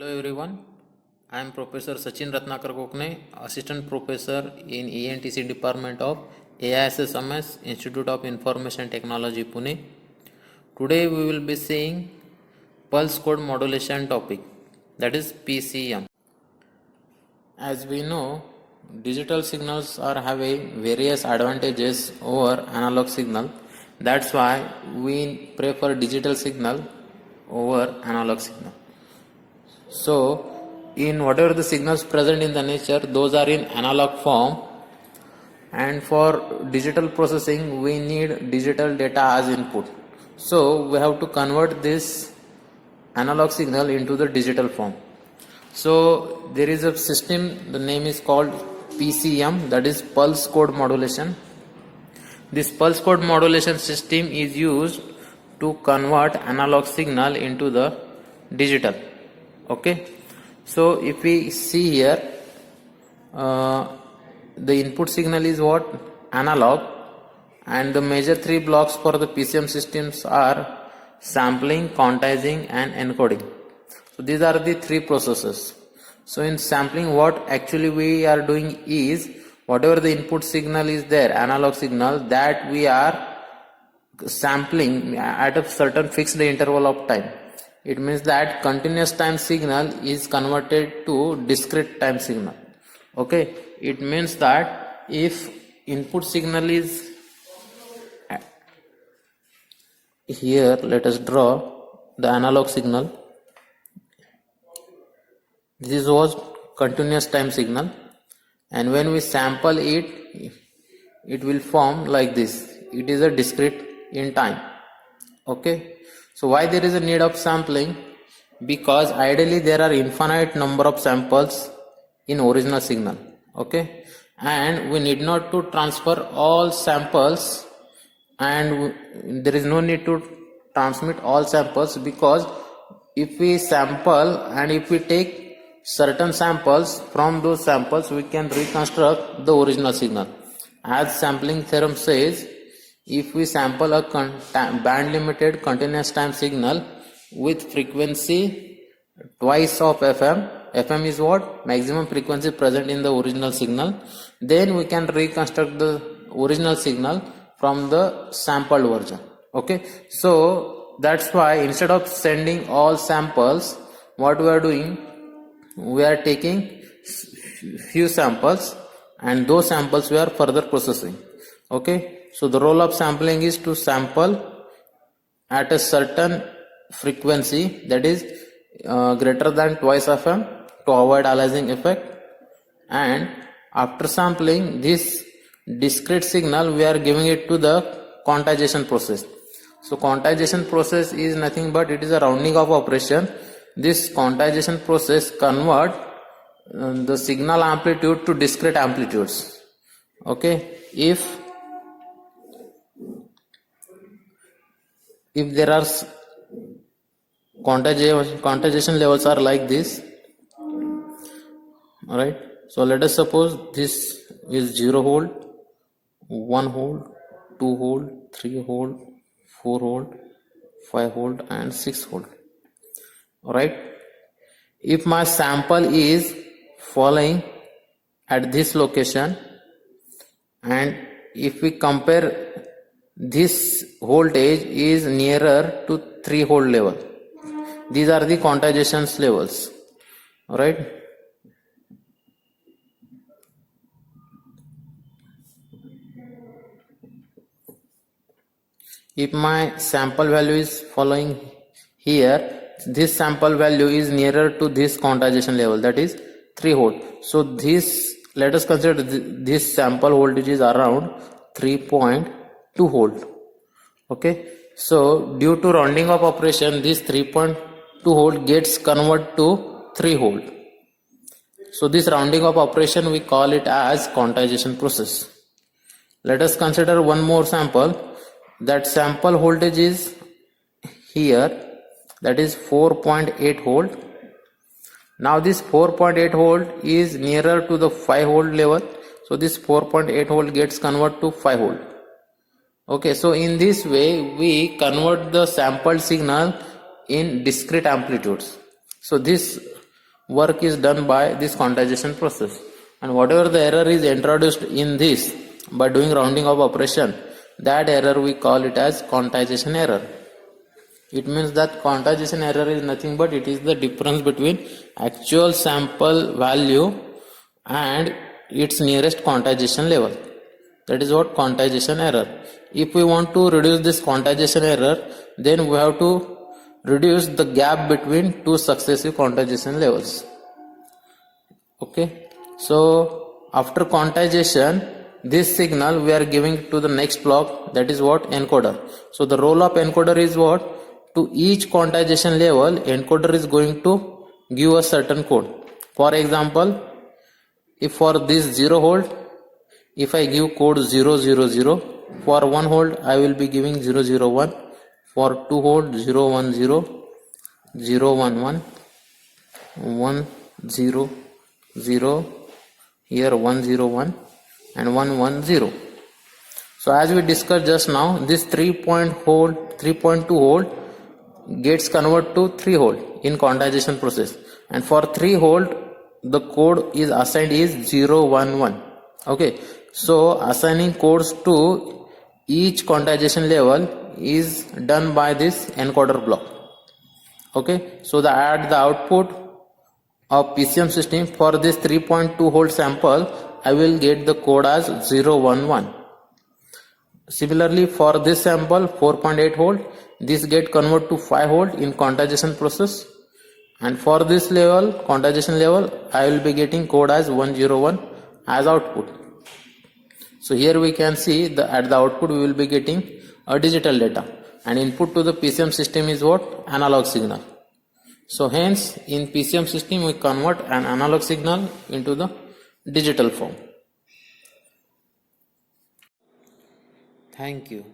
Hello everyone, I am Professor Sachin Ratnakar Kokne, Assistant Professor in ENTC Department of AISSMS, Institute of Information Technology, Pune. Today we will be seeing pulse code modulation topic, that is PCM. As we know, digital signals are having various advantages over analog signal. That's why we prefer digital signal over analog signal. So, in whatever the signals present in the nature, those are in analog form, and for digital processing we need digital data as input. So we have to convert this analog signal into the digital form. So there is a system, the name is called PCM, that is pulse code modulation. This pulse code modulation system is used to convert analog signal into the digital. Okay, so if we see here, the input signal is what? Analog, and the major three blocks for the PCM systems are sampling, quantizing and encoding. So these are the three processes. So in sampling, what actually we are doing is, whatever the input signal is there, analog signal, that we are sampling at a certain fixed interval of time. It means that continuous time signal is converted to discrete time signal. Okay, it means that if input signal is here, let us draw the analog signal. This was continuous time signal, and when we sample it, it will form like this. It is a discrete in time. Okay, so why there is a need of sampling? Because ideally there are infinite number of samples in original signal. Okay, and we need not to transfer all samples, and there is no need to transmit all samples, because if we sample and if we take certain samples, from those samples we can reconstruct the original signal. As sampling theorem says, if we sample a band limited continuous time signal with frequency twice of FM is what? Maximum frequency present in the original signal, then we can reconstruct the original signal from the sampled version. Okay, so that's why instead of sending all samples, what we are doing, we are taking few samples, and those samples we are further processing. Okay, so the role of sampling is to sample at a certain frequency, that is greater than twice FM, to avoid aliasing effect, and after sampling this discrete signal we are giving it to the quantization process. So quantization process is nothing but it is a rounding off operation. This quantization process convert the signal amplitude to discrete amplitudes. Okay, if there are quantization levels are like this, alright, so let us suppose this is 0 volt, 1 volt, 2 volt, 3 volt, 4 volt, 5 volt and 6 volt. Alright, if my sample is falling at this location, and if we compare, this voltage is nearer to 3 volt level, these are the quantization levels. Alright, if my sample value is following here, this sample value is nearer to this quantization level, that is 3 volt. So this, let us consider this sample voltage is around 3.2 volt. Okay, so due to rounding off operation, this 3.2 volt gets converted to 3 volt. So this rounding off operation we call it as quantization process. Let us consider one more sample. That sample voltage is here, that is 4.8 volt. Now this 4.8 volt is nearer to the 5 volt level, so this 4.8 volt gets converted to 5 volt. Okay, so in this way we convert the sampled signal in discrete amplitudes. So this work is done by this quantization process, and whatever the error is introduced in this by doing rounding of operation, that error we call it as quantization error. It means that quantization error is nothing but it is the difference between actual sample value and its nearest quantization level. That is what quantization error. If we want to reduce this quantization error, then we have to reduce the gap between two successive quantization levels. Okay, so after quantization, this signal we are giving to the next block, that is what? Encoder. So the role of encoder is what? To each quantization level, encoder is going to give a certain code. For example, if for this 0 volt, if I give code 000, for 1 volt I will be giving 001, for 2 volt 010, 011, 100, here 101 and 110. So as we discussed just now, this 3.2 volt gets converted to 3 volt in quantization process, and for 3 volt the code is assigned is 011. Okay, so assigning codes to each quantization level is done by this encoder block. Okay, so at the output of PCM system for this 3.2 volt sample, I will get the code as 011. Similarly, for this sample 4.8 volt, this get converted to 5 volt in quantization process, and for this level, quantization level, I will be getting code as 101 as output. So here we can see that at the output we will be getting a digital data, and input to the PCM system is what? Analog signal. So hence in PCM system we convert an analog signal into the digital form. Thank you.